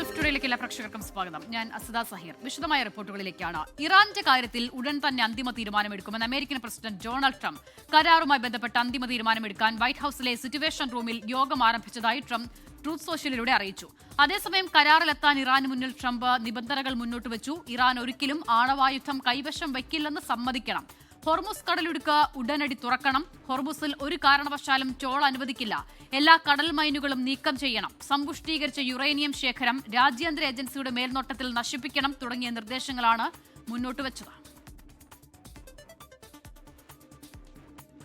Gulf ടുഡേയിലേക്ക് എല്ലാ പ്രേക്ഷകർക്കും സ്വാഗതം. ഞാൻ അസദ സഹീർ. വിശദമായ റിപ്പോർട്ടുകളിലേക്കാണ്. ഇറാന്റെ കാര്യത്തിൽ ഉടൻ തന്നെ അന്തിമ തീരുമാനമെടുക്കുമെന്ന് അമേരിക്കൻ പ്രസിഡന്റ് ഡൊണാൾഡ് ട്രംപ്. കരാറുമായി ബന്ധപ്പെട്ട് അന്തിമ തീരുമാനമെടുക്കാൻ വൈറ്റ് ഹൌസിലെ സിറ്റുവേഷൻ റൂമിൽ യോഗം ആരംഭിച്ചതായി ട്രംപ് ട്രൂത്ത് സോഷ്യലിലൂടെ അറിയിച്ചു. അതേസമയം കരാറിലെത്താൻ ഇറാന് മുന്നിൽ ട്രംപ് നിബന്ധനകൾ മുന്നോട്ട് വെച്ചു. ഇറാൻ ഒരിക്കലും ആണവായുധം കൈവശം വയ്ക്കില്ലെന്ന് സമ്മതിക്കണം. ഹോർമുസ് കടലിടുക്ക് ഉടനടി തുറക്കണം. ഹോർമുസിൽ ഒരു കാരണവശാലും ടോൾ അനുവദിക്കില്ല. എല്ലാ കടൽ മൈനുകളും നീക്കം ചെയ്യണം. സമ്പുഷ്ടീകരിച്ച യുറേനിയം ശേഖരം രാജ്യാന്തര ഏജൻസിയുടെ മേൽനോട്ടത്തിൽ നശിപ്പിക്കണം തുടങ്ങിയ നിർദ്ദേശങ്ങളാണ് മുന്നോട്ട് വെച്ചത്.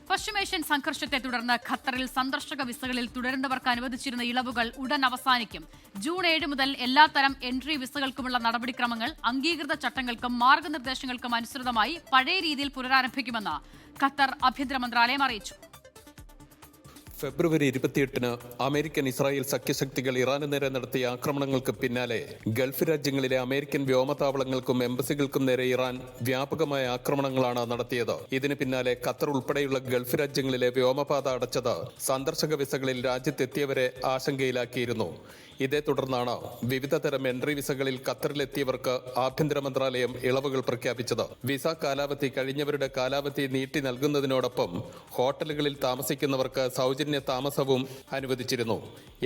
പശ്ചിമേഷ്യൻ സംഘർഷത്തെ തുടർന്ന് ഖത്തറിൽ സന്ദർശക വിസകളിൽ തുടരുന്നവർക്ക് അനുവദിച്ചിരുന്ന ഇളവുകൾ ഉടൻ അവസാനിക്കും. ജൂൺ 7 മുതൽ എല്ലാത്തരം എൻട്രി വിസകൾക്കുമുള്ള നടപടിക്രമങ്ങൾ അംഗീകൃത ചട്ടങ്ങൾക്കും മാർഗനിർദ്ദേശങ്ങൾക്കും അനുസൃതമായി പഴയ രീതിയിൽ പുനരാരംഭിക്കുമെന്ന് ഖത്തർ ആഭ്യന്തര മന്ത്രാലയം അറിയിച്ചു. ഫെബ്രുവരി 28-ന് അമേരിക്കൻ ഇസ്രായേൽ സഖ്യശക്തികൾ ഇറാന് നേരെ നടത്തിയ ആക്രമണങ്ങൾക്ക് പിന്നാലെ ഗൾഫ് രാജ്യങ്ങളിലെ അമേരിക്കൻ വ്യോമതാവളങ്ങൾക്കും എംബസികൾക്കും നേരെ ഇറാൻ വ്യാപകമായ ആക്രമണങ്ങളാണ് നടത്തിയത്. ഇതിന് പിന്നാലെ ഖത്തർ ഉൾപ്പെടെയുള്ള ഗൾഫ് രാജ്യങ്ങളിലെ വ്യോമപാത അടച്ചത് സന്ദർശക വിസകളിൽ രാജ്യത്തെത്തിയവരെ ആശങ്കയിലാക്കിയിരുന്നു. ഇതേ തുടർന്നാണ് വിവിധ തരം എൻട്രി വിസകളിൽ ഖത്തറിലെത്തിയവർക്ക് ആഭ്യന്തര മന്ത്രാലയം ഇളവുകൾ പ്രഖ്യാപിച്ചത്. വിസ കാലാവധി കഴിഞ്ഞവരുടെ കാലാവധി നീട്ടി നൽകുന്നതിനോടൊപ്പം ഹോട്ടലുകളിൽ താമസിക്കുന്നവർക്ക് സൗജന്യ താമസവും അനുവദിച്ചിരുന്നു.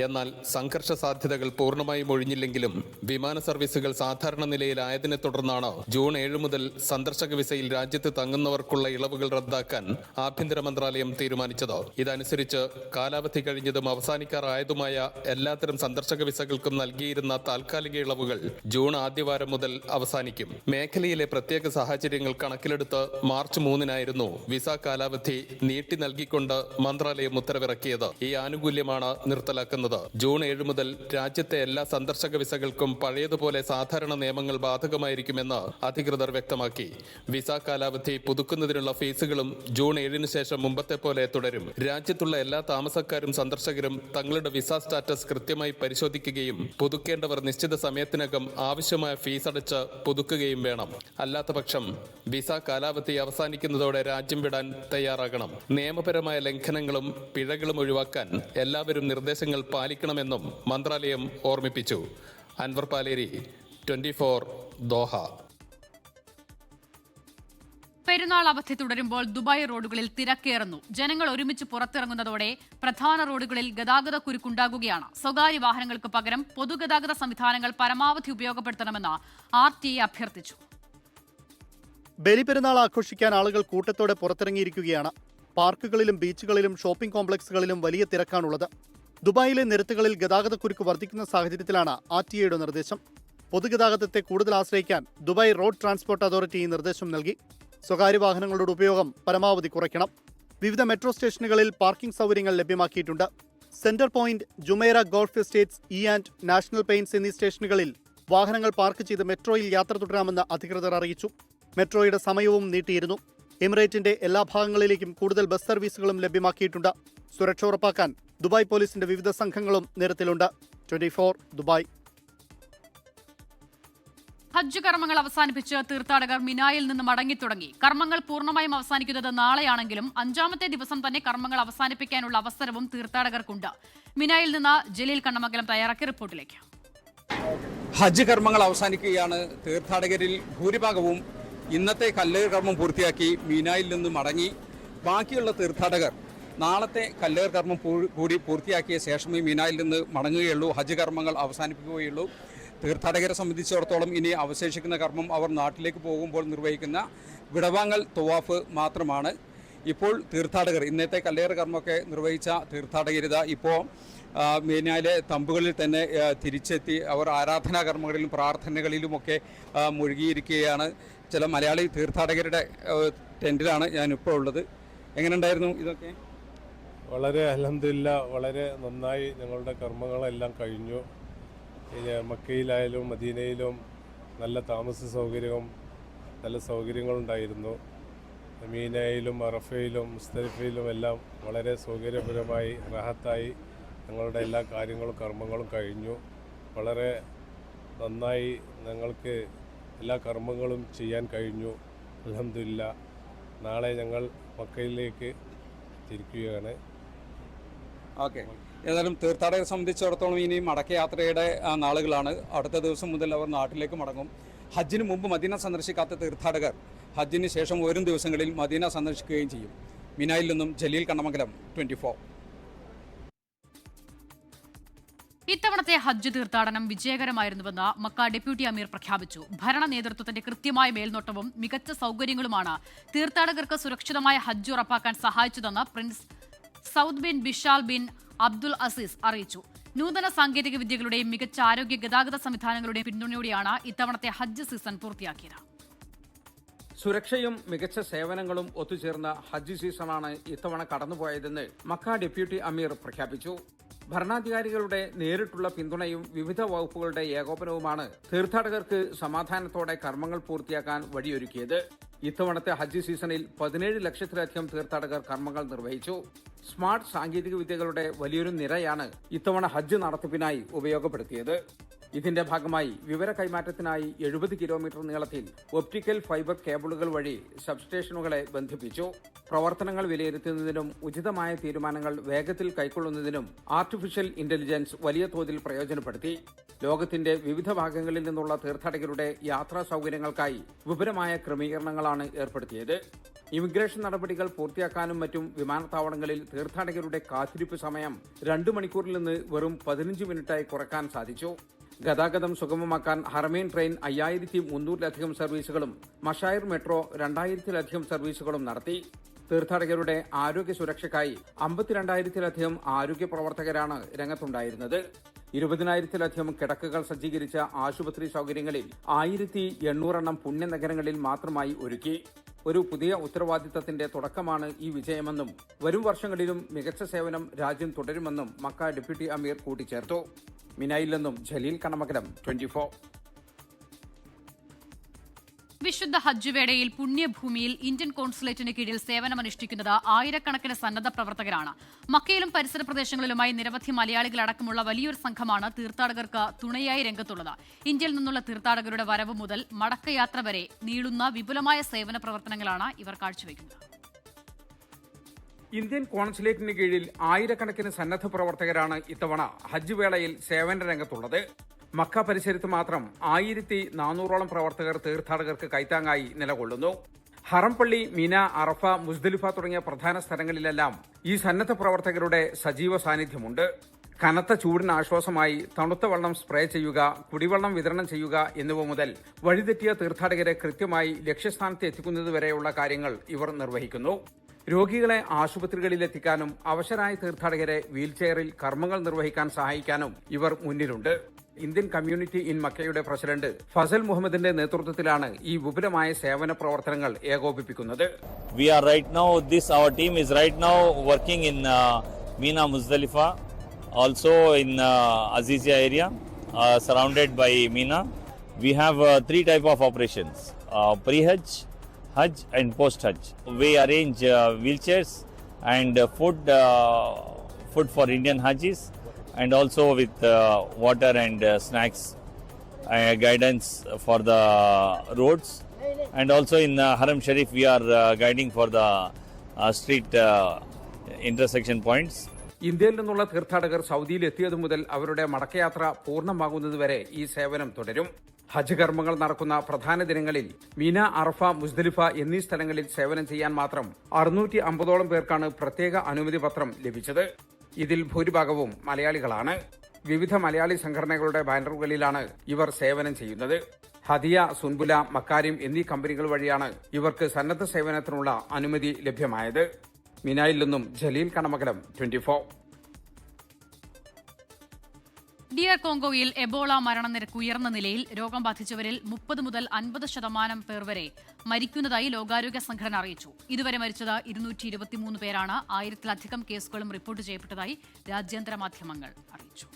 എന്നാൽ സംഘർഷ സാധ്യതകൾ പൂർണ്ണമായും ഒഴിഞ്ഞില്ലെങ്കിലും വിമാന സർവീസുകൾ സാധാരണ നിലയിലായതിനെ തുടർന്നാണ് ജൂൺ 7 മുതൽ സന്ദർശക വിസയിൽ രാജ്യത്ത് തങ്ങുന്നവർക്കുള്ള ഇളവുകൾ റദ്ദാക്കാൻ ആഭ്യന്തര മന്ത്രാലയം തീരുമാനിച്ചത്. ഇതനുസരിച്ച് കാലാവധി കഴിഞ്ഞതും അവസാനിക്കാറായതുമായ എല്ലാത്തരം സന്ദർശക വിസകൾക്കും നൽകിയിരുന്ന താൽക്കാലിക ഇളവുകൾ ജൂൺ ആദ്യവാരം മുതൽ അവസാനിക്കും. മേഖലയിലെ പ്രത്യേക സാഹചര്യങ്ങൾ കണക്കിലെടുത്ത് മാർച്ച് 3-നായിരുന്നു വിസ കാലാവധി നീട്ടി നൽകിക്കൊണ്ട് മന്ത്രാലയം ഉത്തരവിറക്കിയത്. ഈ ആനുകൂല്യമാണ് നിർത്തലാക്കുന്നത്. ജൂൺ 7 മുതൽ രാജ്യത്തെ എല്ലാ സന്ദർശക വിസകൾക്കും പഴയതുപോലെ സാധാരണ നിയമങ്ങൾ ബാധകമായിരിക്കുമെന്ന് അധികൃതർ വ്യക്തമാക്കി. വിസ കാലാവധി പുതുക്കുന്നതിനുള്ള ഫീസുകളും ജൂൺ 7-ന് ശേഷം മുമ്പത്തെ പോലെ തുടരും. രാജ്യത്തുള്ള എല്ലാ താമസക്കാരും സന്ദർശകരും തങ്ങളുടെ വിസ സ്റ്റാറ്റസ് കൃത്യമായി പരിശോധിക്കുകയും പുതുക്കേണ്ടവർ നിശ്ചിത സമയത്തിനകം ആവശ്യമായ ഫീസ് അടച്ച് പുതുക്കുകയും വേണം. അല്ലാത്തപക്ഷം വിസ കാലാവധി അവസാനിക്കുന്നതോടെ രാജ്യം വിടാൻ തയ്യാറാകണം. നിയമപരമായ ലംഘനങ്ങളും പിഴകളും ഒഴിവാക്കാൻ എല്ലാവരും നിർദ്ദേശങ്ങൾ പാലിക്കണമെന്നും മന്ത്രാലയം ഓർമ്മിപ്പിച്ചു. അൻവർ പാലേരി, 24 ദോഹ. പെരുന്നാൾ അവധി തുടരുമ്പോൾ ദുബായ് റോഡുകളിൽ തിരക്കേറുന്നു. ജനങ്ങൾ ഒരുമിച്ച് പുറത്തിറങ്ങുന്നതോടെ പ്രധാന റോഡുകളിൽ ഗതാഗത കുരുക്കുണ്ടാകുകയാണ്. സ്വകാര്യ വാഹനങ്ങൾക്ക് പകരം പൊതുഗതാഗത സംവിധാനങ്ങൾ പരമാവധി ഉപയോഗപ്പെടുത്തണമെന്ന് RTA അഭ്യർത്ഥിച്ചു. ബലിപെരുന്നാൾ ആഘോഷിക്കാൻ ആളുകൾ കൂട്ടത്തോടെ പുറത്തിറങ്ങിയിരിക്കുകയാണ്. പാർക്കുകളിലും ബീച്ചുകളിലും ഷോപ്പിംഗ് കോംപ്ലക്സുകളിലും വലിയ തിരക്കാണുള്ളത്. ദുബായിലെ നിരത്തുകളിൽ ഗതാഗതക്കുരുക്ക് വർദ്ധിക്കുന്ന സാഹചര്യത്തിലാണ് RTAയുടെ നിർദ്ദേശം. പൊതുഗതാഗതത്തെ കൂടുതൽ ആശ്രയിക്കാൻ ദുബായ് റോഡ് ട്രാൻസ്പോർട്ട് അതോറിറ്റി ഈ നിർദ്ദേശം നൽകി. സ്വകാര്യ വാഹനങ്ങളുടെ ഉപയോഗം പരമാവധി കുറയ്ക്കണം. വിവിധ മെട്രോ സ്റ്റേഷനുകളിൽ പാർക്കിംഗ് സൗകര്യങ്ങൾ ലഭ്യമാക്കിയിട്ടുണ്ട്. Centre Point, Jumeirah Golf Estates, and National Paints എന്നീ സ്റ്റേഷനുകളിൽ വാഹനങ്ങൾ പാർക്ക് ചെയ്ത് മെട്രോയിൽ യാത്ര തുടരാമെന്ന് അധികൃതർ അറിയിച്ചു. മെട്രോയുടെ സമയവും നീട്ടിയിരുന്നു. എമിറേറ്റിന്റെ എല്ലാ ഭാഗങ്ങളിലേക്കും കൂടുതൽ ബസ് സർവീസുകളും ലഭ്യമാക്കിയിട്ടുണ്ട്. സുരക്ഷ ഉറപ്പാക്കാൻ ദുബായ് പോലീസിന്റെ വിവിധ സംഘങ്ങളും നിരത്തിലുണ്ട്. 24 ദുബായ്. ഹജ്ജ് കർമ്മങ്ങൾ അവസാനിപ്പിച്ച് തീർത്ഥാടകർ മിനായിൽ നിന്ന് മടങ്ങിത്തുടങ്ങി. കർമ്മങ്ങൾ പൂർണ്ണമായും അവസാനിക്കുന്നത് നാളെയാണെങ്കിലും 5-ാമത്തെ ദിവസം തന്നെ കർമ്മങ്ങൾ അവസാനിപ്പിക്കാനുള്ള അവസരവും തീർത്ഥാടകർക്കുണ്ട്. മിനായിൽ നിന്ന് ജലീൽ കണ്ണമംഗലം തയ്യാറാക്കിയ റിപ്പോർട്ടിലേക്ക്. ഹജ്ജ് കർമ്മങ്ങൾ അവസാനിക്കുകയാണ്. തീർത്ഥാടകരിൽ ഭൂരിഭാഗവും ഇന്നത്തെ കല്ലേറ് കർമ്മം പൂർത്തിയാക്കി മീനായിൽ നിന്ന് മടങ്ങി. ബാക്കിയുള്ള തീർത്ഥാടകർ നാളത്തെ കല്ലേറ് കർമ്മം കൂടി പൂർത്തിയാക്കിയ ശേഷമേ മീനായിൽ നിന്ന് മടങ്ങുകയുള്ളൂ, ഹജ്ജ് കർമ്മങ്ങൾ അവസാനിപ്പിക്കുകയുള്ളൂ. തീർത്ഥാടകരെ സംബന്ധിച്ചിടത്തോളം ഇനി അവശേഷിക്കുന്ന കർമ്മം അവർ നാട്ടിലേക്ക് പോകുമ്പോൾ നിർവഹിക്കുന്ന വിടവാങ്ങൽ തവാഫ് മാത്രമാണ്. ഇപ്പോൾ തീർത്ഥാടകർ ഇന്നത്തെ കല്ലേറ് കർമ്മമൊക്കെ നിർവഹിച്ച തീർത്ഥാടകരിത ഇപ്പോൾ മീനായിലെ തമ്പുകളിൽ തന്നെ തിരിച്ചെത്തി അവർ ആരാധനാ കർമ്മങ്ങളിലും പ്രാർത്ഥനകളിലുമൊക്കെ മുഴുകിയിരിക്കുകയാണ്. ചില മലയാളി തീർത്ഥാടകരുടെ ടെൻറ്റിലാണ് ഞാനിപ്പോൾ ഉള്ളത്. എങ്ങനെയുണ്ടായിരുന്നു ഇതൊക്കെ? വളരെ അൽഹംദുലില്ലാ, വളരെ നന്നായി ഞങ്ങളുടെ കർമ്മങ്ങളെല്ലാം കഴിഞ്ഞു. മക്കയിലായാലും മദീനയിലും നല്ല താമസ സൗകര്യവും നല്ല സൗകര്യങ്ങളുണ്ടായിരുന്നു. മീനയിലും അറഫയിലും മുസ്തലിഫയിലും എല്ലാം വളരെ സൗകര്യപരമായി റാഹത്തായി ഞങ്ങളുടെ എല്ലാ കാര്യങ്ങളും കർമ്മങ്ങളും കഴിഞ്ഞു. വളരെ നന്നായി ഞങ്ങൾക്ക് എല്ലാ കർമ്മങ്ങളും ചെയ്യാൻ കഴിഞ്ഞു. അൽഹംദുലില്ലാ. നാളെ ഞങ്ങൾ മക്കയിലേക്ക് തിരിക്കുകയാണ്. ഓക്കെ, ഏതായാലും തീർത്ഥാടകരെ സംബന്ധിച്ചിടത്തോളം ഇനി മടക്കയാത്രയുടെ നാളുകളാണ്. അടുത്ത ദിവസം മുതൽ അവർ നാട്ടിലേക്ക് മടങ്ങും. ഹജ്ജിന് മുമ്പ് മദീന സന്ദർശിക്കാത്ത തീർത്ഥാടകർ ഹജ്ജിന് ശേഷം വരും ദിവസങ്ങളിൽ മദീന സന്ദർശിക്കുകയും ചെയ്യും. മിനായിൽ നിന്നും ജലീൽ കണ്ണമംഗലം, 24. ഇത്തവണത്തെ ഹജ്ജ് തീർത്ഥാടനം വിജയകരമായിരുന്നുവെന്ന് മക്ക ഡെപ്യൂട്ടി അമീർ പ്രഖ്യാപിച്ചു. ഭരണ നേതൃത്വത്തിന്റെ കൃത്യമായ മേൽനോട്ടവും മികച്ച സൗകര്യങ്ങളുമാണ് തീർത്ഥാടകർക്ക് സുരക്ഷിതമായ ഹജ്ജ് ഉറപ്പാക്കാൻ സഹായിച്ചതെന്ന് prince Saud bin Bishal bin Abdul Aziz അറിയിച്ചു. നൂതന സാങ്കേതിക വിദ്യകളുടെയും മികച്ച ആരോഗ്യ ഗതാഗത സംവിധാനങ്ങളുടെയും പിന്തുണയോടെയാണ് ഇത്തവണത്തെ ഹജ്ജ് സീസൺ പൂർത്തിയാക്കിയത്. സുരക്ഷയും മികച്ച സേവനങ്ങളും ഒത്തുചേർന്ന ഹജ്ജ് സീസണാണ് ഇത്തവണ കടന്നുപോയതെന്ന് മക്ക ഡെപ്യൂട്ടി അമീർ പ്രഖ്യാപിച്ചു. ഭരണാധികാരികളുടെ നേരിട്ടുള്ള പിന്തുണയും വിവിധ വകുപ്പുകളുടെ ഏകോപനവുമാണ് തീർത്ഥാടകർക്ക് സമാധാനത്തോടെ കർമ്മങ്ങൾ പൂർത്തിയാക്കാൻ വഴിയൊരുക്കിയത്. ഇത്തവണത്തെ ഹജ്ജ് സീസണിൽ 17 ലക്ഷത്തിലധികം തീർത്ഥാടകർ കർമ്മങ്ങൾ നിർവഹിച്ചു. സ്മാർട്ട് സാങ്കേതിക വിദ്യകളുടെ വലിയൊരു നിരയാണ് ഇത്തവണ ഹജ്ജ് നടത്തിപ്പിനായി ഉപയോഗപ്പെടുത്തിയത്. ഇതിന്റെ ഭാഗമായി വിവര കൈമാറ്റത്തിനായി 70 കിലോമീറ്റർ നീളത്തിൽ ഒപ്റ്റിക്കൽ ഫൈബർ കേബിളുകൾ വഴി സബ്സ്റ്റേഷനുകളെ ബന്ധിപ്പിച്ചു. പ്രവർത്തനങ്ങൾ വിലയിരുത്തുന്നതിനും ഉചിതമായ തീരുമാനങ്ങൾ വേഗത്തിൽ കൈക്കൊള്ളുന്നതിനും ആർട്ടിഫിഷ്യൽ ഇന്റലിജൻസ് വലിയ തോതിൽ പ്രയോജനപ്പെടുത്തി. ലോകത്തിന്റെ വിവിധ ഭാഗങ്ങളിൽ നിന്നുള്ള തീർത്ഥാടകരുടെ യാത്രാ സൗകര്യങ്ങൾക്കായി വിപുലമായ ക്രമീകരണങ്ങളാണ് ഏർപ്പെടുത്തിയത്. ഇമിഗ്രേഷൻ നടപടികൾ പൂർത്തിയാക്കാനും മറ്റും വിമാനത്താവളങ്ങളിൽ തീർത്ഥാടകരുടെ കാത്തിരിപ്പ് സമയം 2 മണിക്കൂറിൽ നിന്ന് വെറും 15 മിനിറ്റായി കുറയ്ക്കാൻ സാധിച്ചു. ഗതാഗതം സുഗമമാക്കാൻ ഹറമൈൻ ട്രെയിൻ 5300-ലധികം സർവീസുകളും മഷായർ മെട്രോ 2000-ലധികം സർവീസുകളും നടത്തി. തീർത്ഥാടകരുടെ ആരോഗ്യ സുരക്ഷയ്ക്കായി 52,000-ലധികം ആരോഗ്യ പ്രവർത്തകരാണ് രംഗത്തുണ്ടായിരുന്നത്. 20,000-ലധികം കിടക്കകൾ സജ്ജീകരിച്ച ആശുപത്രി സൗകര്യങ്ങളിൽ 1,800 പുണ്യനഗരങ്ങളിൽ മാത്രമായി ഒരുക്കി. ഒരു പുതിയ ഉത്തരവാദിത്തത്തിന്റെ തുടക്കമാണ് ഈ വിജയമെന്നും വരും വർഷങ്ങളിലും മികച്ച സേവനം രാജ്യം തുടരുമെന്നും മക്ക ഡെപ്യൂട്ടി അമീർ കൂട്ടിച്ചേർത്തു. മിനായിൽ നിന്നും ജലീൽ കണ്ണമംഗലം, 24. വിശുദ്ധ ഹജ്ജ് വേളയിൽ പുണ്യഭൂമിയിൽ ഇന്ത്യൻ കോൺസുലേറ്റിന് കീഴിൽ സേവനമനുഷ്ഠിക്കുന്നത് ആയിരക്കണക്കിന് സന്നദ്ധ പ്രവർത്തകരാണ്. മക്കയിലും പരിസര പ്രദേശങ്ങളിലുമായി നിരവധി മലയാളികളടക്കമുള്ള വലിയൊരു സംഘമാണ് തീർത്ഥാടകർക്ക് തുണയായി രംഗത്തുള്ളത്. ഇന്ത്യയിൽ നിന്നുള്ള തീർത്ഥാടകരുടെ വരവ് മുതൽ മടക്കയാത്ര വരെ നീളുന്ന വിപുലമായ സേവന പ്രവർത്തനങ്ങളാണ് ഇവർ കാഴ്ചവെക്കുന്നത്. ഇന്ത്യൻ കോൺസുലേറ്റിന് കീഴിൽ ആയിരക്കണക്കിന് സന്നദ്ധ പ്രവർത്തകരാണ് ഇത്തവണ ഹജ്ജ് വേളയിൽ സേവന രംഗത്തുള്ളത്. മക്ക പരിസരത്ത് മാത്രം 1,400ഓളം പ്രവർത്തകർ തീർത്ഥാടകർക്ക് കൈത്താങ്ങായി നിലകൊള്ളുന്നു. ഹറംപള്ളി, മിന, അറഫ, മുസ്ദലിഫ തുടങ്ങിയ പ്രധാന സ്ഥലങ്ങളിലെല്ലാം ഈ സന്നദ്ധ പ്രവർത്തകരുടെ സജീവ സാന്നിധ്യമുണ്ട്. കനത്ത ചൂടിന് ആശ്വാസമായി തണുത്ത വെള്ളം സ്പ്രേ ചെയ്യുക, കുടിവെള്ളം വിതരണം ചെയ്യുക എന്നിവ മുതൽ വഴിതെറ്റിയ തീർത്ഥാടകരെ കൃത്യമായി ലക്ഷ്യസ്ഥാനത്ത് എത്തിക്കുന്നതുവരെയുള്ള കാര്യങ്ങൾ ഇവർ നിർവഹിക്കുന്നു. രോഗികളെ ആശുപത്രികളിലെത്തിക്കാനും അവശരായ തീർത്ഥാടകരെ വീൽചെയറിൽ കർമ്മങ്ങൾ നിർവഹിക്കാൻ സഹായിക്കാനും ഇവർ മുന്നിലുണ്ട്. ഇന്ത്യൻ കമ്മ്യൂണിറ്റി ഇൻ മക്കയുടെ പ്രസിഡന്റ് ഫസൽ മുഹമ്മദിന്റെ നേതൃത്വത്തിലാണ് ഈ വിപുലമായ സേവന പ്രവർത്തനങ്ങൾ ഏകോപിപ്പിക്കുന്നത്. Our team is right now working in Mina, Muzdalifa, also in Azizia area, surrounded by Mina. We have 3 types of operations: pre-Hajj, Hajj and post-Hajj. We arrange wheelchairs and food for Indian Hajjis, and also with water and snacks, guidance for the roads, and also in Haram Sharif we are guiding for the street intersection points. ഇന്ത്യയിൽ നിന്നുള്ള തീർത്ഥാടകർ സൗദിയിൽ എത്തിയതു മുതൽ അവരുടെ മടക്കയാത്ര പൂർണ്ണമാകുന്നതുവരെ ഈ സേവനം തുടരും. ഹജ്ജ് കർമ്മങ്ങൾ നടക്കുന്ന പ്രധാന ദിനങ്ങളിൽ മീന, അറഫ, മുസ്ദലിഫ എന്നീ സ്ഥലങ്ങളിൽ സേവനം ചെയ്യാൻ മാത്രം 650ഓളം പേർക്കാണ് പ്രത്യേക അനുമതി പത്രം ലഭിച്ചത്. ഇതിൽ ഭൂരിഭാഗവും മലയാളികളാണ്. വിവിധ മലയാളി സംഘടനകളുടെ ബാനറുകളിലാണ് ഇവർ സേവനം ചെയ്യുന്നത്. ഹദിയ, സുൻബുല, മക്കാരിം എന്നീ കമ്പനികൾ വഴിയാണ് ഇവർക്ക് സന്നദ്ധ സേവനത്തിനുള്ള അനുമതി ലഭ്യമായത്. മിനായിൽ നിന്നും ജലീൽ കണ്ണമംഗലം, 24. ഡിയർ കോങ്കോയിൽ എബോള മരണനിരക്ക് ഉയർന്ന നിലയിൽ. രോഗം ബാധിച്ചവരിൽ 30 മുതൽ 50% പേർ വരെ മരിക്കുന്നതായി ലോകാരോഗ്യ സംഘടന അറിയിച്ചു. ഇതുവരെ മരിച്ചത് 223 പേരാണ്. 1000-ലധികം കേസുകളും റിപ്പോർട്ട് ചെയ്യപ്പെട്ടതായി രാജ്യാന്തര മാധ്യമങ്ങൾ അറിയിച്ചു.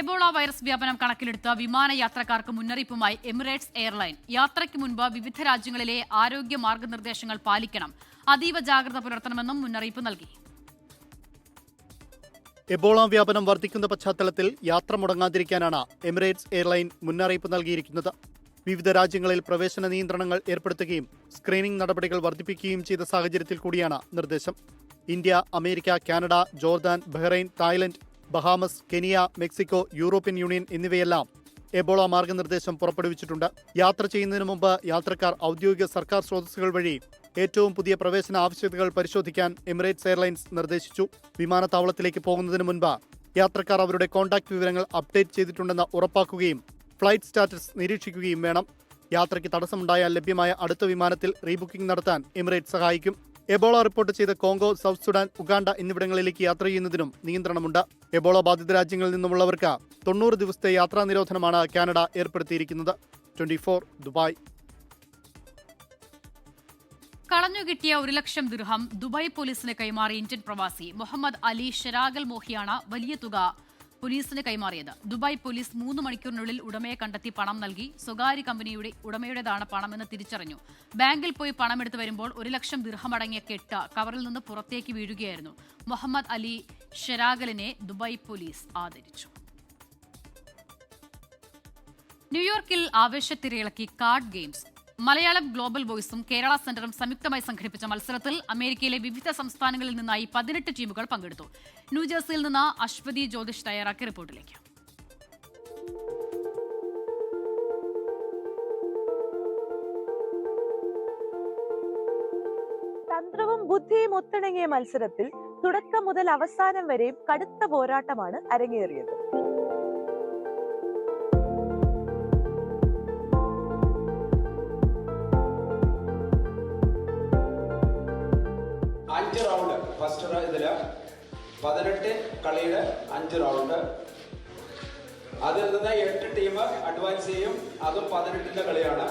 എബോള വൈറസ് വ്യാപനം കണക്കിലെടുത്ത് വിമാനയാത്രക്കാർക്ക് മുന്നറിയിപ്പുമായി എമിറേറ്റ്സ് എയർലൈൻ. യാത്രയ്ക്ക് മുൻപ് വിവിധ രാജ്യങ്ങളിലെ ആരോഗ്യ മാർഗനിർദ്ദേശങ്ങൾ പാലിക്കണം, അതീവ ജാഗ്രത പുലർത്തണമെന്നും മുന്നറിയിപ്പ് നൽകി. എബോള വ്യാപനം വർദ്ധിക്കുന്ന പശ്ചാത്തലത്തിൽ യാത്ര മുടങ്ങാതിരിക്കാനാണ് എമിറേറ്റ്സ് എയർലൈൻ മുന്നറിയിപ്പ് നൽകിയിരിക്കുന്നത്. വിവിധ രാജ്യങ്ങളിൽ പ്രവേശന നിയന്ത്രണങ്ങൾ ഏർപ്പെടുത്തുകയും സ്ക്രീനിംഗ് നടപടികൾ വർദ്ധിപ്പിക്കുകയും ചെയ്ത സാഹചര്യത്തിൽ കൂടിയാണ് നിർദ്ദേശം. India, America, Canada, Jordan, Bahrain, Thailand, Bahamas, Kenya, Mexico, European union എന്നിവയെല്ലാം എബോള മാർഗനിർദ്ദേശം പുറപ്പെടുവിച്ചിട്ടുണ്ട്. യാത്ര ചെയ്യുന്നതിന് മുമ്പ് യാത്രക്കാർ ഔദ്യോഗിക സർക്കാർ സ്രോതസ്സുകൾ വഴി ഏറ്റവും പുതിയ പ്രവേശന ആവശ്യകതകൾ പരിശോധിക്കാൻ എമിറേറ്റ്സ് എയർലൈൻസ് നിർദ്ദേശിച്ചു. വിമാനത്താവളത്തിലേക്ക് പോകുന്നതിന് മുൻപ് യാത്രക്കാർ അവരുടെ കോൺടാക്ട് വിവരങ്ങൾ അപ്ഡേറ്റ് ചെയ്തിട്ടുണ്ടെന്ന് ഉറപ്പാക്കുകയും ഫ്ലൈറ്റ് സ്റ്റാറ്റസ് നിരീക്ഷിക്കുകയും വേണം. യാത്രയ്ക്ക് തടസ്സമുണ്ടായാൽ ലഭ്യമായ അടുത്ത വിമാനത്തിൽ റീബുക്കിംഗ് നടത്താൻ എമിറേറ്റ്സ് സഹായിക്കും. എബോള റിപ്പോർട്ട് ചെയ്ത കോങ്കോ, സൗത്ത് സുഡാൻ, ഉഗാണ്ട എന്നിവിടങ്ങളിലേക്ക് യാത്ര ചെയ്യുന്നതിനും നിയന്ത്രണമുണ്ട്. എബോള ബാധിത രാജ്യങ്ങളിൽ നിന്നുമുള്ളവർക്ക് 90 ദിവസത്തെ യാത്രാ നിരോധനമാണ് കാനഡ ഏർപ്പെടുത്തിയിരിക്കുന്നത്. 24 ദുബായ്. കളഞ്ഞുകിട്ടിയ 1 ലക്ഷം ദിർഹം ദുബായ് പോലീസിന് കൈമാറി ഇന്ത്യൻ പ്രവാസി മുഹമ്മദ് അലി ഷെരാഗൽ മോഹിയാണ് വലിയ തുക പോലീസിന് കൈമാറിയത്. ദുബായ് പോലീസ് 3 മണിക്കൂറിനുള്ളിൽ ഉടമയെ കണ്ടെത്തി പണം നൽകി. സ്വകാര്യ കമ്പനിയുടെ ഉടമയുടേതാണ് പണമെന്ന് തിരിച്ചറിഞ്ഞു. ബാങ്കിൽ പോയി പണമെടുത്ത് വരുമ്പോൾ 1 ലക്ഷം ദിർഹം അടങ്ങിയ കെട്ട് കവറിൽ നിന്ന് പുറത്തേക്ക് വീഴുകയായിരുന്നു. മുഹമ്മദ് അലി ഷെരാഗലിനെ ദുബായ് പോലീസ് ആദരിച്ചു. ന്യൂയോർക്കിൽ ആവേശത്തിരയിളക്കി കാർഡ് ഗെയിംസ്. മലയാളം ഗ്ലോബൽ വോയ്സും കേരള സെന്ററും സംയുക്തമായി സംഘടിപ്പിച്ച മത്സരത്തിൽ അമേരിക്കയിലെ വിവിധ സംസ്ഥാനങ്ങളിൽ നിന്നായി 18 ടീമുകൾ പങ്കെടുത്തു. ന്യൂജേഴ്സിയിൽ നിന്ന് അശ്വതി ജ്യോതിഷ് തയ്യാറാക്കിയ റിപ്പോർട്ടിലേക്ക്. തന്ത്രവും ബുദ്ധിയും ഒത്തിണങ്ങിയ മത്സരത്തിൽ തുടക്കം മുതൽ അവസാനം വരെയും കടുത്ത പോരാട്ടമാണ് അരങ്ങേറിയത്. റൗണ്ട് ഫസ്റ്റ് ഇതില് 18 കളിയുടെ 5 റൗണ്ട്. അതിൽ നിന്ന് 8 ടീം അഡ്വാൻസ് ചെയ്യും. അതും 18ന്റെ കളിയാണ്.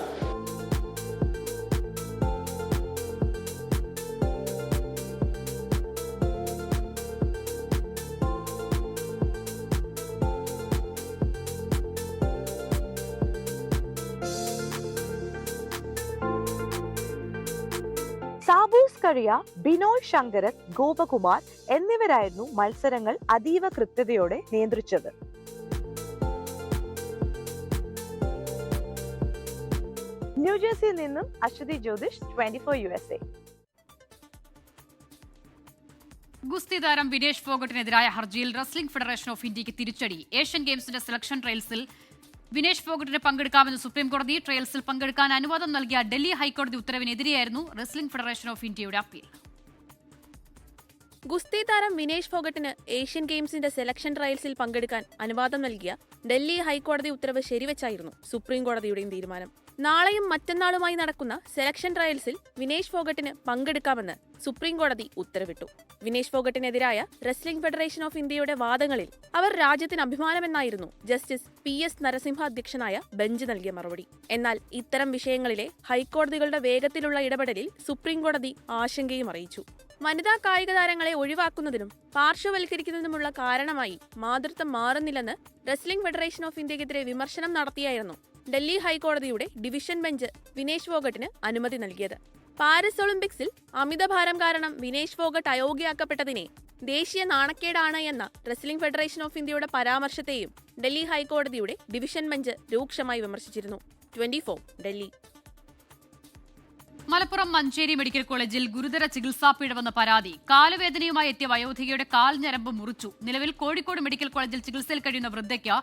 സാബൂസ് കഴിയ, ബിനോയ് ശങ്കരൻ, ഗോപകുമാർ എന്നിവരായിരുന്നു മത്സരങ്ങൾ അതീവ കൃത്യതയോടെ നിയന്ത്രിച്ചത്. ന്യൂജേഴ്സിയിൽ നിന്നും അശ്വതി ജ്യോതിഷ്, 24 USA. ഗുസ്തി താരം വിനേഷ് ഫോഗട്ടിനെതിരായ ഹർജിയിൽ റെസ്ലിംഗ് ഫെഡറേഷൻ ഓഫ് ഇന്ത്യക്ക് തിരിച്ചടി. ഏഷ്യൻ ഗെയിംസിന്റെ സെലക്ഷൻ ട്രയൽസിൽ വിനേഷ് ഫോഗട്ടിന് പങ്കെടുക്കാമെന്ന് സുപ്രീംകോടതി. ട്രയൽസിൽ പങ്കെടുക്കാൻ അനുവാദം നൽകിയ ഡൽഹി ഹൈക്കോടതി ഉത്തരവിനെതിരെയായിരുന്നു റെസ്ലിംഗ് ഫെഡറേഷൻ ഓഫ് ഇന്ത്യയുടെ അപ്പീൽ. ഗുസ്തി താരം വിനേഷ് ഫോഗട്ടിന് ഏഷ്യൻ ഗെയിംസിന്റെ സെലക്ഷൻ ട്രയൽസിൽ പങ്കെടുക്കാൻ അനുവാദം നൽകിയ ഡൽഹി ഹൈക്കോടതി ഉത്തരവ് ശരിവെച്ചായിരുന്നു സുപ്രീംകോടതിയുടെയും തീരുമാനം. നാളെയും മറ്റന്നാളുമായി നടക്കുന്ന സെലക്ഷൻ ട്രയൽസിൽ വിനേഷ് ഫോഗട്ടിന് പങ്കെടുക്കാമെന്ന് സുപ്രീംകോടതി ഉത്തരവിട്ടു. വിനേഷ് ഫോഗട്ടിനെതിരായ റെസ്ലിംഗ് ഫെഡറേഷൻ ഓഫ് ഇന്ത്യയുടെ വാദങ്ങളിൽ അവർ രാജ്യത്തിന് അഭിമാനമെന്നായിരുന്നു ജസ്റ്റിസ് PS നരസിംഹ അധ്യക്ഷനായ ബെഞ്ച് നൽകിയ മറുപടി. എന്നാൽ ഇത്തരം വിഷയങ്ങളിലെ ഹൈക്കോടതികളുടെ വേഗത്തിലുള്ള ഇടപെടലിൽ സുപ്രീംകോടതി ആശങ്കയും അറിയിച്ചു. വനിതാ കായിക താരങ്ങളെ ഒഴിവാക്കുന്നതിനും പാർശ്വവൽക്കരിക്കുന്നതിനുമുള്ള കാരണമായി മാതൃത്വം മാറുന്നില്ലെന്ന് റെസ്ലിംഗ് ഫെഡറേഷൻ ഓഫ് ഇന്ത്യക്കെതിരെ വിമർശനം നടത്തിയായിരുന്നു ഡൽഹി ഹൈക്കോടതിയുടെ ഡിവിഷൻ ബെഞ്ച് വിനേഷ് ഫോഗട്ടിന് അനുമതി നൽകിയത്. പാരീസ് ഒളിമ്പിക്സിൽ അമിതഭാരം കാരണം വിനേഷ് ഫോഗട്ട് അയോഗ്യയാക്കപ്പെട്ടതിനെ ദേശീയ നാണക്കേടാണ് എന്ന റെസ്ലിംഗ് ഫെഡറേഷൻ ഓഫ് ഇന്ത്യയുടെ പരാമർശത്തെയും ഡൽഹി ഹൈക്കോടതിയുടെ ഡിവിഷൻ ബെഞ്ച് രൂക്ഷമായി വിമർശിച്ചിരുന്നു. 24 ഡൽഹി. മലപ്പുറം മഞ്ചേരി മെഡിക്കൽ കോളേജിൽ ഗുരുതര ചികിത്സാ പിഴവെന്ന പരാതി. കാലുവേദനയുമായി എത്തിയ വയോധികയുടെ കാൽ ഞരമ്പ് മുറിച്ചു. നിലവിൽ കോഴിക്കോട് മെഡിക്കൽ കോളേജിൽ ചികിത്സയിൽ കഴിയുന്ന വൃദ്ധയ്ക്ക്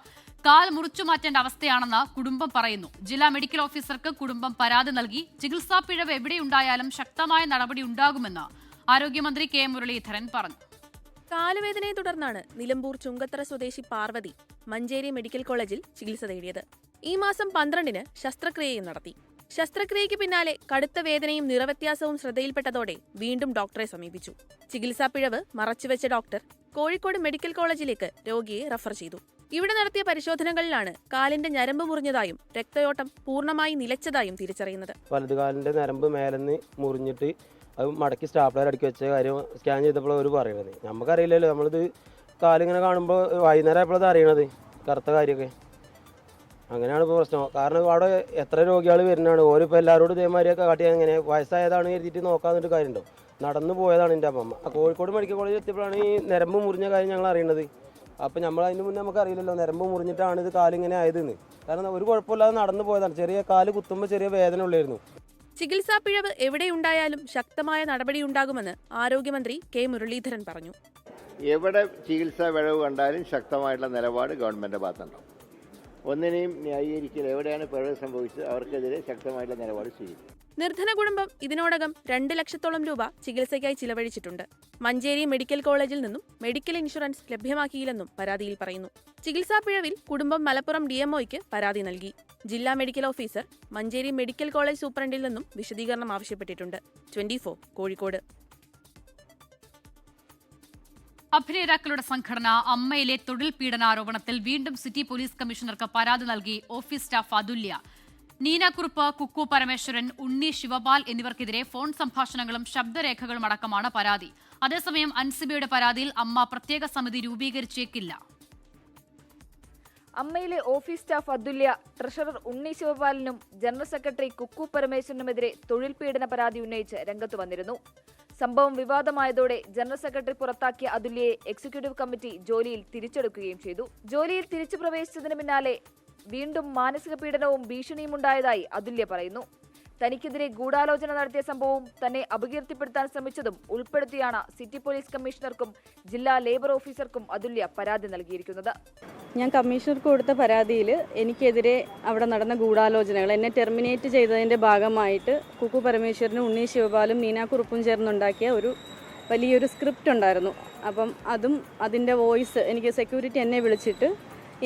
കാൽ മുറിച്ചു മാറ്റേണ്ട അവസ്ഥയാണെന്ന് കുടുംബം പറയുന്നു. ജില്ലാ മെഡിക്കൽ ഓഫീസർക്ക് കുടുംബം പരാതി നൽകി. ചികിത്സാ പിഴവ് എവിടെയുണ്ടായാലും ശക്തമായ നടപടി ഉണ്ടാകുമെന്ന് ആരോഗ്യമന്ത്രി കെ മുരളീധരൻ പറഞ്ഞു. കാലുവേദനയെ തുടർന്നാണ് നിലമ്പൂർ ചുങ്കത്തറ സ്വദേശി പാർവതി മഞ്ചേരി മെഡിക്കൽ കോളേജിൽ ചികിത്സ തേടിയത്. ഈ മാസം 12-ന് ശസ്ത്രക്രിയയും നടത്തി. ശസ്ത്രക്രിയയ്ക്ക് പിന്നാലെ കടുത്ത വേദനയും നിറവ്യത്യാസവും ശ്രദ്ധയിൽപ്പെട്ടതോടെ വീണ്ടും ഡോക്ടറെ സമീപിച്ചു. ചികിത്സാ പിഴവ് മറച്ചുവെച്ച ഡോക്ടർ കോഴിക്കോട് മെഡിക്കൽ കോളേജിലേക്ക് രോഗിയെ റഫർ ചെയ്തു. ഇവിടെ നടത്തിയ പരിശോധനകളിലാണ് കാലിന്റെ ഞരമ്പ് മുറിഞ്ഞതായും രക്തയോട്ടം പൂർണ്ണമായി നിലച്ചതായും തിരിച്ചറിയുന്നത്. വലതുകാലിന്റെ ഞരമ്പ് മേലെന്ന് മുറിഞ്ഞിട്ട് അത് മടക്കി സ്റ്റാപ്ലർ അടുക്കി വെച്ച കാര്യം സ്കാൻ ചെയ്തപ്പോൾ അവർ പറയണത്. നമുക്കറിയില്ലല്ലോ, നമ്മളിത് കാലിങ്ങനെ കാണുമ്പോൾ വൈകുന്നേരം ആയപ്പോഴത് അറിയണത് കറുത്ത കാര്യമൊക്കെ. അങ്ങനെയാണ് ഇപ്പോൾ പ്രശ്നം. കാരണം അവിടെ എത്ര രോഗികൾ വരുന്നതാണ്. ഓരിപ്പോൾ എല്ലാവരോടും ഇതേമാതിരിയൊക്കെ കാട്ടി അങ്ങനെ വയസ്സായതാണ് എഴുതിയിട്ട് നോക്കാമെന്നൊരു കാര്യമുണ്ടോ. നടന്നു പോയതാണ് എൻ്റെ അമ്മമ്മ. കോഴിക്കോട് മെഡിക്കൽ കോളേജിൽ എത്തിയപ്പോഴാണ് ഈ ഞരമ്പ് മുറിഞ്ഞ കാര്യം ഞങ്ങൾ അറിയണത്. അപ്പോൾ നമ്മൾ അതിന് മുന്നേ നമുക്കറിയില്ലല്ലോ ഞരമ്പ് മുറിഞ്ഞിട്ടാണ് ഇത് കാലിങ്ങനെ ആയതെന്ന്. കാരണം ഒരു കുഴപ്പമില്ലാതെ നടന്നു പോയതാണ്. ചെറിയ കാല് കുത്തുമ്പോൾ ചെറിയ വേദന ഉള്ളായിരുന്നു. ചികിത്സാ പിഴവ് എവിടെയുണ്ടായാലും ശക്തമായ നടപടിയുണ്ടാകുമെന്ന് ആരോഗ്യമന്ത്രി കെ മുരളീധരൻ പറഞ്ഞു. എവിടെ ചികിത്സാ പിഴവ് കണ്ടാലും ശക്തമായിട്ടുള്ള നിലപാട് ഗവൺമെൻറ് ഭാഗത്തുണ്ടാവും. ഒന്നിനെയും ന്യായീകരിക്കൽ എവിടെയാണ് പിഴവ് സംഭവിച്ചത് അവർക്കെതിരെ ശക്തമായിട്ടുള്ള നിലപാട് സ്വീകരിക്കും. നിർധന കുടുംബം ഇതിനോടകം 2 ലക്ഷത്തോളം രൂപ ചികിത്സയ്ക്കായി ചിലവഴിച്ചിട്ടുണ്ട്. മഞ്ചേരി മെഡിക്കൽ കോളേജിൽ നിന്നും മെഡിക്കൽ ഇൻഷുറൻസ് ലഭ്യമാക്കിയില്ലെന്നും പരാതിയിൽ പറയുന്നു. ചികിത്സാ പിഴവിൽ കുടുംബം മലപ്പുറം DMOയ്ക്ക് പരാതി നൽകി. ജില്ലാ medical officer Manjeri medical college സൂപ്രണ്ടിൽ നിന്നും വിശദീകരണം ആവശ്യപ്പെട്ടിട്ടുണ്ട്. 24 കോഴിക്കോട്. അഭിനേതാക്കളുടെ സംഘടന അമ്മയിലെ തൊഴിൽ പീഡനാരോപണത്തിൽ വീണ്ടും സിറ്റി പോലീസ് കമ്മീഷണർക്ക് പരാതി നൽകി ഓഫീസ് സ്റ്റാഫ് അതുല്യ. നീനാക്കുറുപ്പ്, കുക്കു പരമേശ്വരൻ, ഉണ്ണി ശിവപാൽ എന്നിവർക്കെതിരെ ഫോൺ സംഭാഷണങ്ങളും ശബ്ദരേഖകളും അടക്കമാണ് പരാതി. അതേസമയം അൻസിബയുടെ പരാതിയിൽ അമ്മ പ്രത്യേക സമിതി രൂപീകരിച്ചേക്കില്ല. അമ്മയിലെ ഓഫീസ് സ്റ്റാഫ് അതുല്യ, ട്രഷറർ ഉണ്ണി ശിവപാലിനും ജനറൽ സെക്രട്ടറി കുക്കു പരമേശ്വരനുമെതിരെ തൊഴിൽ പീഡന പരാതി ഉന്നയിച്ച് രംഗത്ത് വന്നിരുന്നു. സംഭവം വിവാദമായതോടെ ജനറൽ സെക്രട്ടറി പുറത്താക്കിയ അതുല്യയെ എക്സിക്യൂട്ടീവ് കമ്മിറ്റി ജോലിയിൽ തിരിച്ചെടുക്കുകയും ചെയ്തു. ജോലിയിൽ തിരിച്ചു പ്രവേശിച്ചതിന് പിന്നാലെ വീണ്ടും മാനസിക പീഡനവും ഭീഷണിയും ഉണ്ടായതായി അതുല്യ പറയുന്നു. തനിക്കെതിരെ ഗൂഢാലോചന നടത്തിയ സംഭവവും തന്നെ അപകീർത്തിപ്പെടുത്താൻ ശ്രമിച്ചതും ഉൾപ്പെടുത്തിയാണ് സിറ്റി പോലീസ് കമ്മീഷണർക്കും ജില്ലാ ലേബർ ഓഫീസർക്കും അതുല്യ പരാതി നൽകിയിരിക്കുന്നത്. ഞാൻ കമ്മീഷണർക്ക് കൊടുത്ത പരാതിയിൽ എനിക്കെതിരെ അവിടെ നടന്ന ഗൂഢാലോചനകൾ, എന്നെ ടെർമിനേറ്റ് ചെയ്തതിൻ്റെ ഭാഗമായിട്ട് കുക്കു പരമേശ്വരനും ഉണ്ണി ശിവപാലും നീനാക്കുറുപ്പും ചേർന്നുണ്ടാക്കിയ ഒരു വലിയൊരു സ്ക്രിപ്റ്റ് ഉണ്ടായിരുന്നു. അപ്പം അതിൻ്റെ വോയിസ് എനിക്ക് സെക്യൂരിറ്റി എന്നെ വിളിച്ചിട്ട്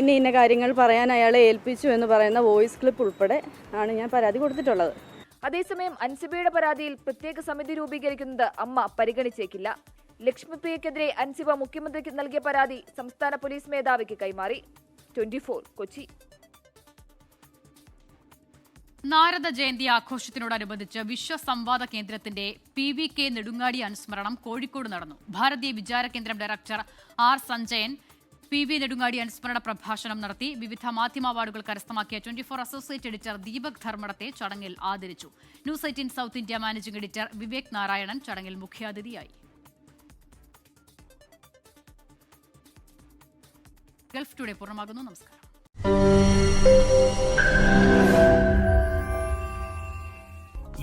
ഇന്ന കാര്യങ്ങൾ പറയാൻ അയാളെ ഏൽപ്പിച്ചു എന്ന് പറയുന്ന വോയിസ് ക്ലിപ്പ് ഉൾപ്പെടെ ആണ് ഞാൻ പരാതി കൊടുത്തിട്ടുള്ളത്. അതേസമയം അൻസിബയുടെ പരാതിയിൽ പ്രത്യേക സമിതി രൂപീകരിക്കുന്നത് അമ്മ പരിഗണിച്ചേക്കില്ല. ലക്ഷ്മിപ്രിയക്കെതിരെ അൻസിബ മുഖ്യമന്ത്രിക്ക് നൽകിയ പരാതി സംസ്ഥാന പോലീസ് മേധാവിക്ക് കൈമാറി. 24 കൊച്ചി. നാരദ ജയന്തി ആഘോഷത്തിനോടനുബന്ധിച്ച് വിശ്വസംവാദ കേന്ദ്രത്തിന്റെ PVK നെടുങ്ങാടി അനുസ്മരണം കോഴിക്കോട് നടന്നു. ഭാരതീയ വിചാര കേന്ദ്രം director R Sanjayan PV Nedungadi അനുസ്മരണ പ്രഭാഷണം നടത്തി. വിവിധ മാധ്യമ അവാർഡുകൾ കരസ്ഥമാക്കിയ 24 അസോസിയേറ്റ് എഡിറ്റർ ദീപക് ധർമ്മടത്തെ ചടങ്ങിൽ ആദരിച്ചു. News 18 south India managing editor Vivek Narayanan ചടങ്ങിൽ മുഖ്യാതിഥിയായി. ഗൾഫ് ടുഡേ പൂർണ്ണമാകുന്നു. നമസ്കാരം.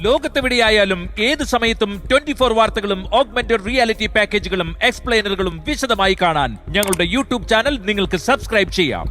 ലോകത്തെവിടെയായാലും ഏത് സമയത്തും 24 വാർത്തകളും ഓഗ്മെന്റഡ് റിയാലിറ്റി പാക്കേജുകളും എക്സ്പ്ലെയിനറുകളും വിശദമായി കാണാൻ ഞങ്ങളുടെ YouTube ചാനൽ നിങ്ങൾക്ക് സബ്സ്ക്രൈബ് ചെയ്യാം.